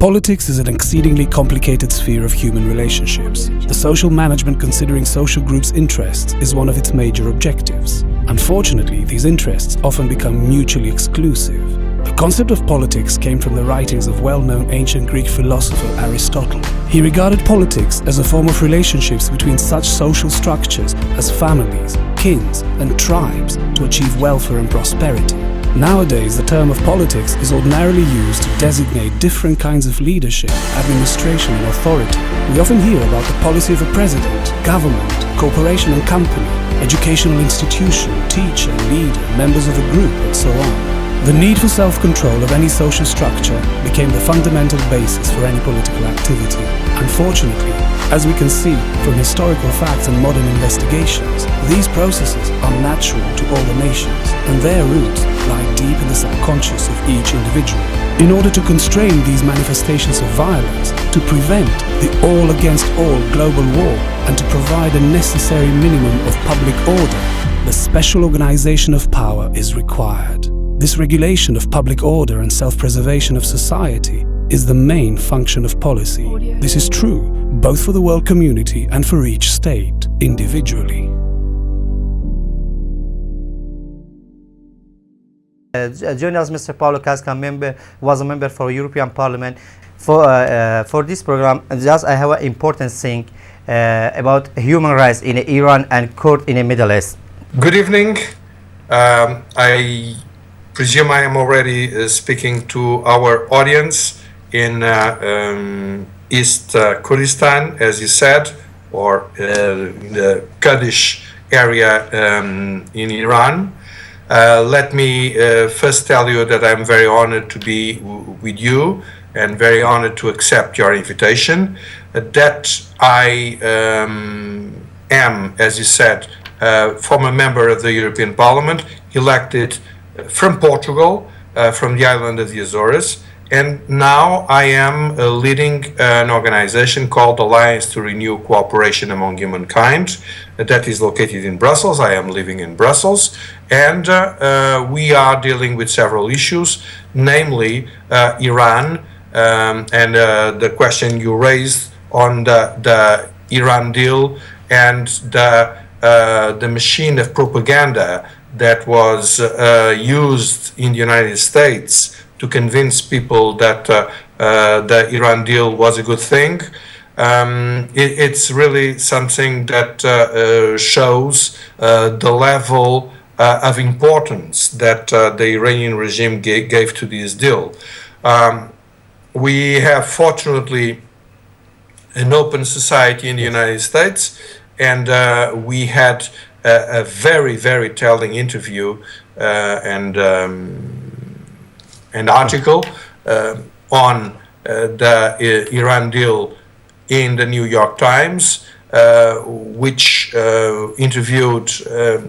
Politics is an exceedingly complicated sphere of human relationships. The social management considering social groups' interests is one of its major objectives. Unfortunately, these interests often become mutually exclusive. The concept of politics came from the writings of well-known ancient Greek philosopher Aristotle. He regarded politics as a form of relationships between such social structures as families, kings, and tribes to achieve welfare and prosperity. Nowadays, the term of politics is ordinarily used to designate different kinds of leadership, administration, and authority. We often hear about the policy of a president, government, corporation and company, educational institution, teacher, leader, members of a group, and so on. The need for self-control of any social structure became the fundamental basis for any political activity. Unfortunately, as we can see from historical facts and modern investigations, these processes are natural to all the nations, and their roots lie deep in the subconscious of each individual. In order to constrain these manifestations of violence, to prevent the all-against-all global war, and to provide a necessary minimum of public order, the special organization of power is required. This regulation of public order and self-preservation of society is the main function of policy. This is true both for the world community and for each state individually. Joining us, Mr. Paulo CASACA was a member for European Parliament. For this program, just I have an important thing about human rights in Iran and Kurd in the Middle East. Good evening. I presume I am already speaking to our audience in East Kurdistan, as you said, or the Kurdish area in Iran. Let me first tell you that I'm very honored to be with you and very honored to accept your invitation. That I am, as you said, former member of the European Parliament, elected from Portugal, from the island of the Azores, and now I am leading an organization called Alliance to Renew Cooperation Among Humankind that is located in Brussels. I am living in Brussels, and we are dealing with several issues, namely Iran and the question you raised on the Iran deal and the machine of propaganda that was used in the United States to convince people that the Iran deal was a good thing. It's really something that shows the level of importance that the Iranian regime gave to this deal. We have, fortunately, an open society in the United States, and we had a very, very telling interview and article on the Iran deal in the New York Times, which interviewed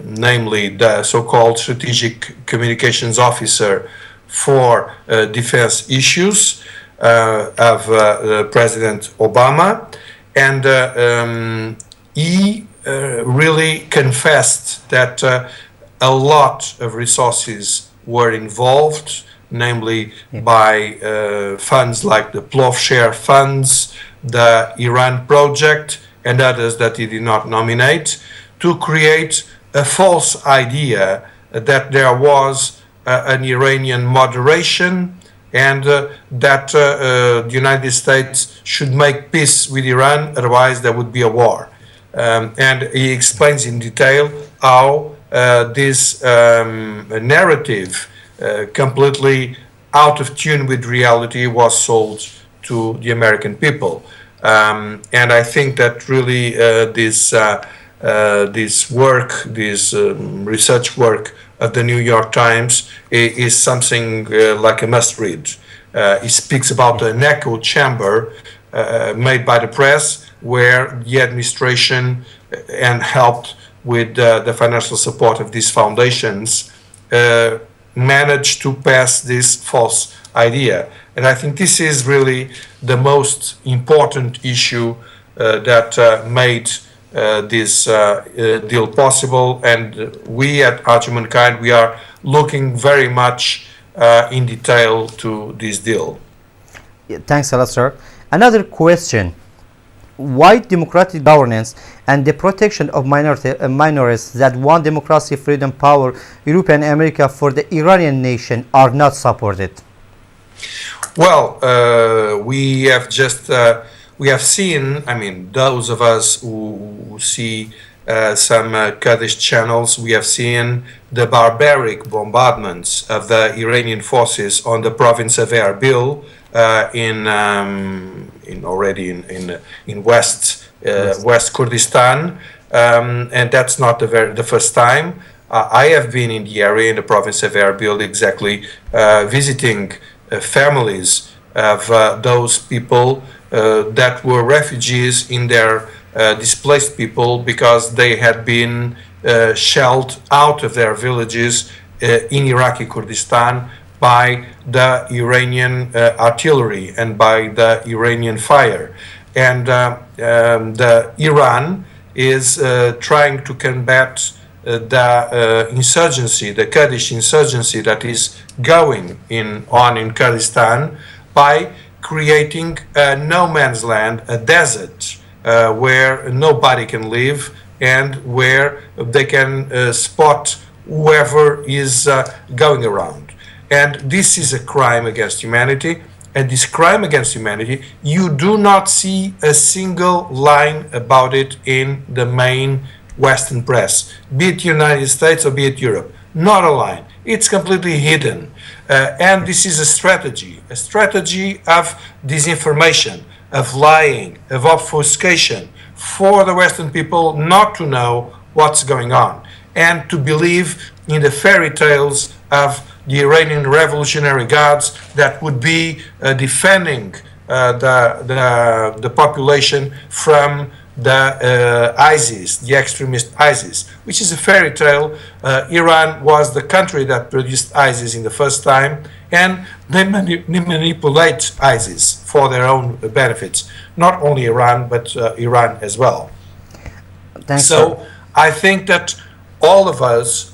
namely the so-called Strategic Communications Officer for Defense Issues of President Obama, and he really confessed that a lot of resources were involved, namely by funds like the Plowshare funds, the Iran Project, and others that he did not nominate, to create a false idea that there was an Iranian moderation and that the United States should make peace with Iran, otherwise there would be a war. And he explains in detail how this narrative, completely out of tune with reality, was sold to the American people. And I think that really this work, this research work of the New York Times is something like a must-read. It speaks about an echo chamber made by the press, where the administration and helped with the financial support of these foundations managed to pass this false idea. And I think this is really the most important issue that made this deal possible. And we at Party of Humankind, we are looking very much in detail to this deal. Thanks a lot, sir. Another question. Why democratic governance and the protection of minorities that want democracy, freedom, power, European America for the Iranian nation are not supported? Well, we have seen, I mean, those of us who see some Kurdish channels, we have seen the barbaric bombardments of the Iranian forces on the province of Erbil in West Kurdistan, and that's not the first time. I have been in the area in the province of Erbil, exactly visiting families of those people that were refugees in their displaced people because they had been shelled out of their villages in Iraqi Kurdistan by the Iranian artillery and by the Iranian fire. And the Iran is trying to combat the insurgency, the Kurdish insurgency that is going on in Kurdistan by creating a no man's land, a desert where nobody can live and where they can spot whoever is going around. And this is a crime against humanity. And this crime against humanity, you do not see a single line about it in the main Western press, be it United States or be it Europe. Not a line. It's completely hidden. And this is a strategy of disinformation, of lying, of obfuscation for the Western people not to know what's going on and to believe in the fairy tales of the Iranian Revolutionary Guards that would be defending the population from the ISIS, the extremist ISIS, which is a fairy tale. Iran was the country that produced ISIS in the first time, and they manipulate ISIS for their own benefits. Not only Iran, but Iran as well. Thanks, so sir. I think that all of us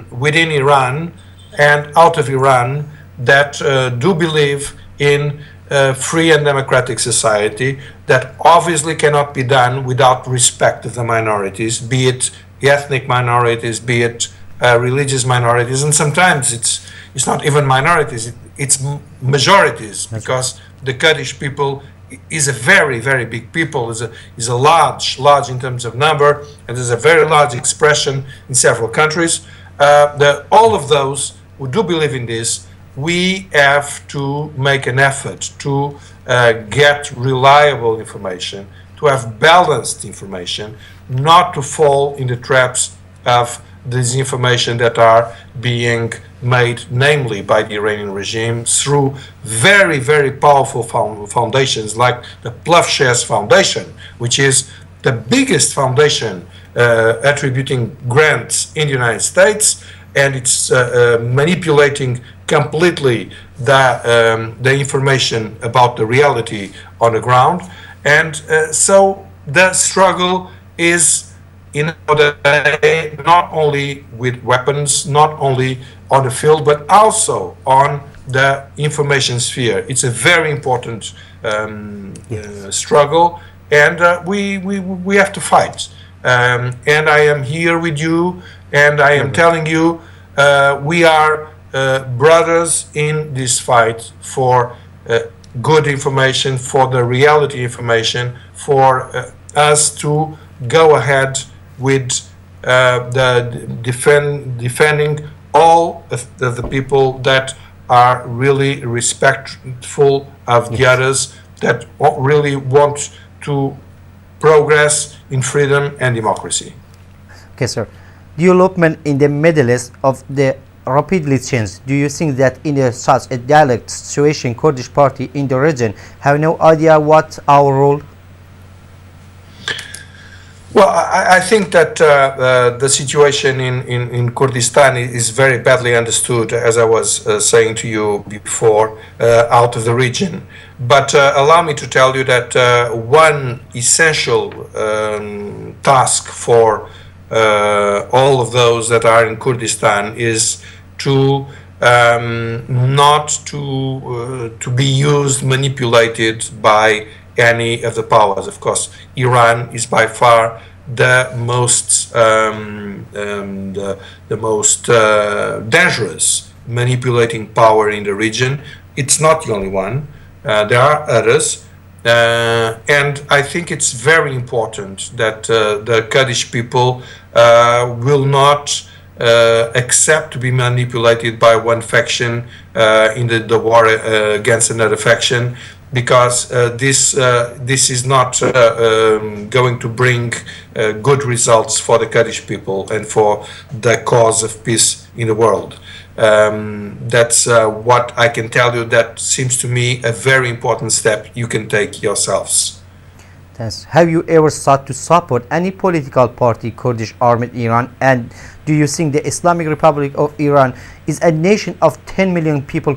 within Iran and out of Iran that do believe in free and democratic society that obviously cannot be done without respect of the minorities, be it ethnic minorities, be it religious minorities, and sometimes it's not even minorities, it's majorities, because the Kurdish people is a very, very big people, is a large in terms of number, and is a very large expression in several countries. All of those who do believe in this, we have to make an effort to get reliable information, to have balanced information, not to fall in the traps of disinformation that are being made, namely by the Iranian regime, through very, very powerful foundations like the Plovshares Foundation, which is the biggest foundation attributing grants in the United States, and it's manipulating completely the information about the reality on the ground. And so the struggle is in order not only with weapons, not only on the field, but also on the information sphere. It's a very important struggle, and we have to fight. And I am here with you, and I am telling you, we are brothers in this fight for good information, for the reality information, for us to go ahead with defending all of the people that are really respectful of the others, that really want to progress in freedom and democracy. Okay, sir. Development in the Middle East of the rapidly changed. Do you think that in such a dialect situation, Kurdish party in the region have no idea what our role? Well, I think that the situation in Kurdistan is very badly understood, as I was saying to you before, out of the region. But allow me to tell you that one essential task for all of those that are in Kurdistan is to not to be used, manipulated by any of the powers. Of course, Iran is by far the most dangerous manipulating power in the region. It's not the only one. There are others. And I think it's very important that the Kurdish people will not accept to be manipulated by one faction in the war against another faction, because this is not going to bring good results for the Kurdish people and for the cause of peace in the world. That's what I can tell you. That seems to me a very important step you can take yourselves. Yes. Have you ever sought to support any political party Kurdish army in Iran? And do you think the Islamic Republic of Iran is a nation of 10 million people,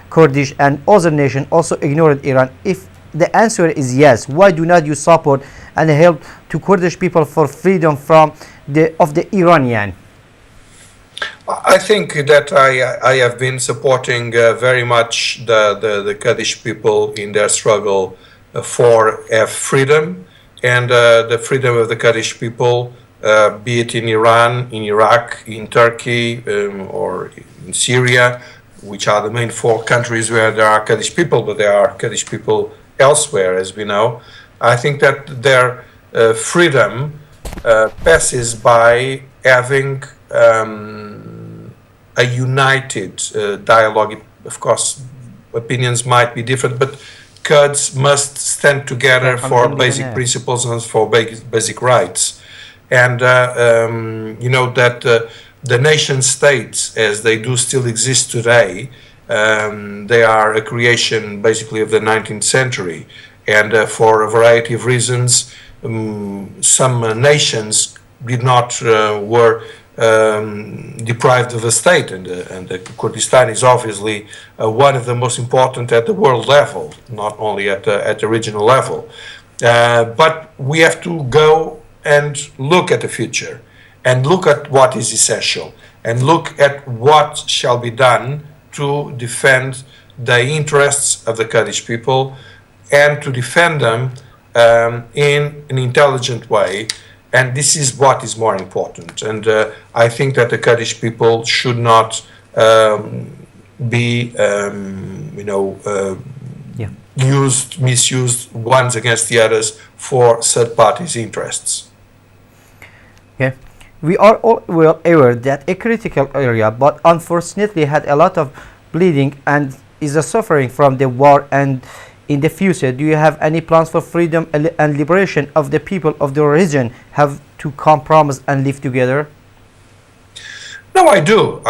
Kurdish, and other nations also ignored Iran? If the answer is yes, why do not you support and help to Kurdish people for freedom from the Iranian? I think that I have been supporting very much the Kurdish people in their struggle for freedom, and the freedom of the Kurdish people, be it in Iran, in Iraq, in Turkey, or in Syria, which are the main four countries where there are Kurdish people, but there are Kurdish people elsewhere, as we know. I think that their freedom passes by having a united dialogue. Of course, opinions might be different, but Kurds must stand together for basic principles and for basic rights. And you know that the nation states, as they do still exist today, they are a creation basically of the 19th century. And for a variety of reasons, some nations did not were deprived of a state, and Kurdistan is obviously one of the most important at the world level, not only at the regional level. But we have to go and look at the future, and look at what is essential, and look at what shall be done to defend the interests of the Kurdish people, and to defend them in an intelligent way. And this is what is more important. And I think that the Kurdish people should not be, misused ones against the others for third parties' interests. Okay. We are all well aware that a critical area, but unfortunately had a lot of bleeding and is suffering from the war. And in the future, do you have any plans for freedom and liberation of the people of the region have to compromise and live together? No, I do.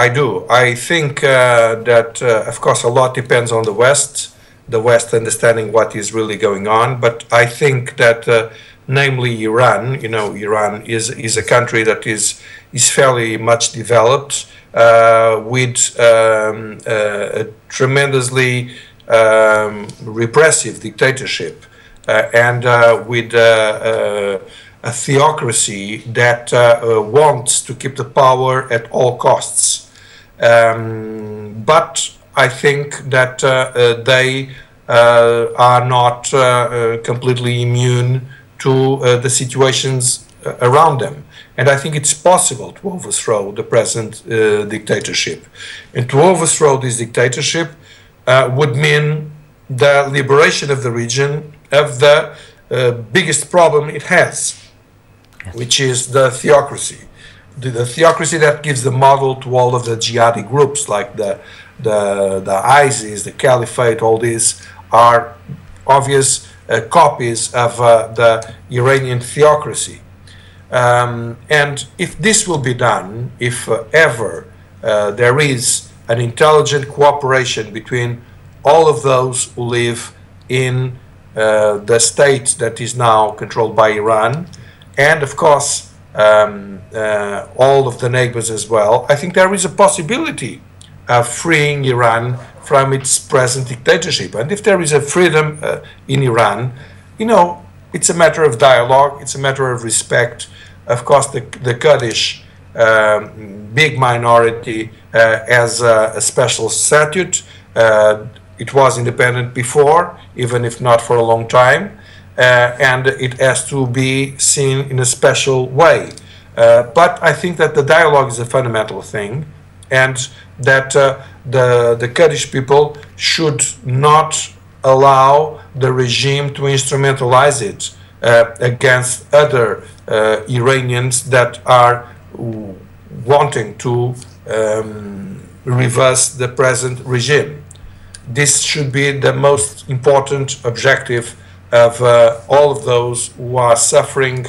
I think that, of course, a lot depends on the West understanding what is really going on. But I think that, namely Iran, Iran is a country that is fairly much developed, with a tremendously repressive dictatorship, and with a theocracy that wants to keep the power at all costs. But I think that they are not completely immune to the situations around them. And I think it's possible to overthrow the present dictatorship. And to overthrow this dictatorship would mean the liberation of the region of the biggest problem it has, which is the theocracy. The theocracy that gives the model to all of the jihadi groups, like the ISIS, the Caliphate. All these are obvious copies of the Iranian theocracy. And if this will be done, if ever there is an intelligent cooperation between all of those who live in the state that is now controlled by Iran, and of course all of the neighbors as well, I think there is a possibility of freeing Iran from its present dictatorship. And if there is a freedom in Iran, it's a matter of dialogue, it's a matter of respect. Of course, the Kurdish big minority as a special statute. It was independent before, even if not for a long time, and it has to be seen in a special way. But I think that the dialogue is a fundamental thing, and that the Kurdish people should not allow the regime to instrumentalize it against other Iranians that are wanting to reverse the present regime. This should be the most important objective of all of those who are suffering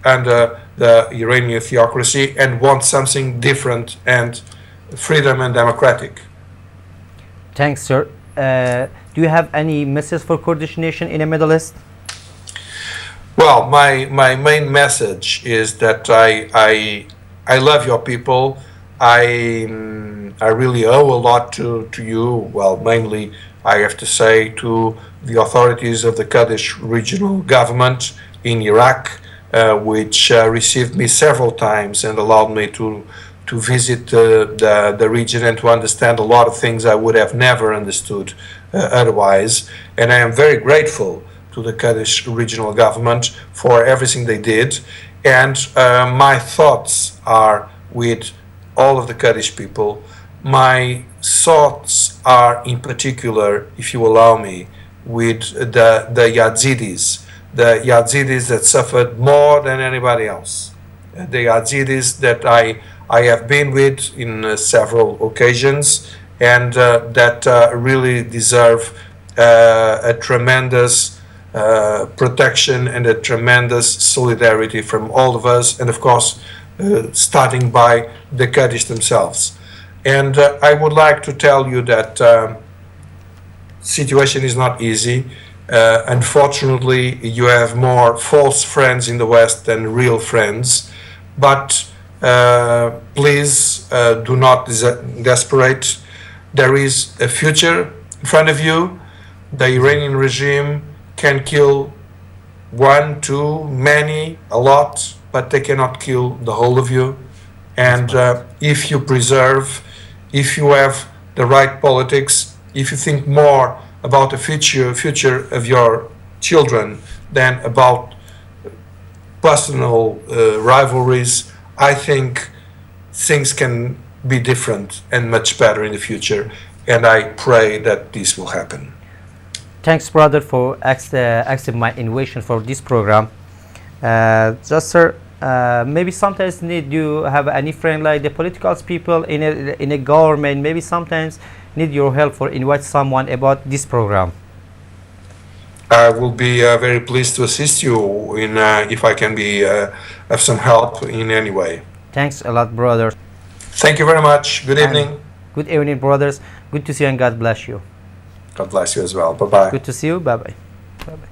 under the Iranian theocracy and want something different and freedom and democratic. Thanks, sir. Do you have any message for Kurdish nation in the Middle East? Well, my main message is that I love your people. I really owe a lot to you. Well, mainly I have to say to the authorities of the Kurdish regional government in Iraq, which received me several times and allowed me to visit the region and to understand a lot of things I would have never understood otherwise. And I am very grateful to the Kurdish regional government for everything they did. And my thoughts are with all of the Kurdish people. My thoughts are in particular, if you allow me, with the Yazidis that suffered more than anybody else. The Yazidis that I have been with in several occasions, and that really deserve a tremendous protection and a tremendous solidarity from all of us, and of course starting by the Kurdish themselves. And I would like to tell you that situation is not easy. Unfortunately, you have more false friends in the West than real friends, but please do not desperate. There is a future in front of you. The Iranian regime can kill one, two, many, a lot, but they cannot kill the whole of you. And if you preserve, if you have the right politics, if you think more about the future of your children than about personal rivalries, I think things can be different and much better in the future. And I pray that this will happen. Thanks, brother, for accepting my invitation for this program. Just, sir, maybe sometimes need you have any friend like the political people in a government. Maybe sometimes need your help for invite someone about this program. I will be very pleased to assist you in if I can be of some help in any way. Thanks a lot, brother. Thank you very much. Good evening. Good evening, brothers. Good to see you and God bless you. God bless you as well. Bye-bye. Good to see you. Bye-bye. Bye-bye.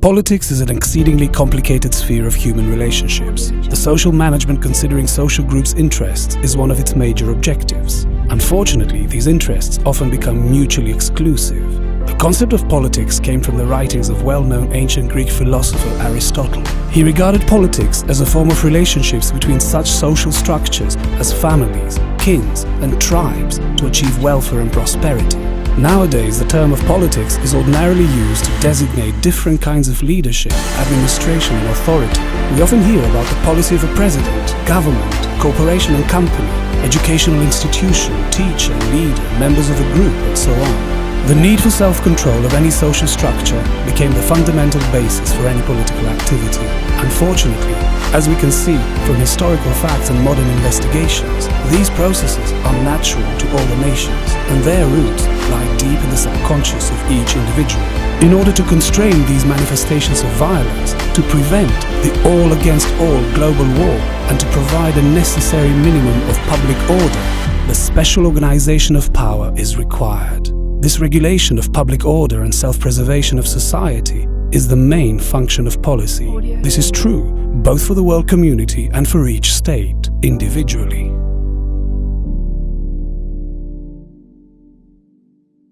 Politics is an exceedingly complicated sphere of human relationships. The social management considering social groups' interests is one of its major objectives. Unfortunately, these interests often become mutually exclusive. The concept of politics came from the writings of well-known ancient Greek philosopher Aristotle. He regarded politics as a form of relationships between such social structures as families, kings, and tribes to achieve welfare and prosperity. Nowadays, the term of politics is ordinarily used to designate different kinds of leadership, administration, and authority. We often hear about the policy of a president, government, corporation and company, educational institution, teacher, leader, members of a group, and so on. The need for self-control of any social structure became the fundamental basis for any political activity. Unfortunately, as we can see from historical facts and modern investigations, these processes are natural to all the nations, and their roots lie deep in the subconscious of each individual. In order to constrain these manifestations of violence, to prevent the all-against-all global war, and to provide a necessary minimum of public order, the special organization of power is required. This regulation of public order and self-preservation of society is the main function of policy. This is true both for the world community and for each state individually.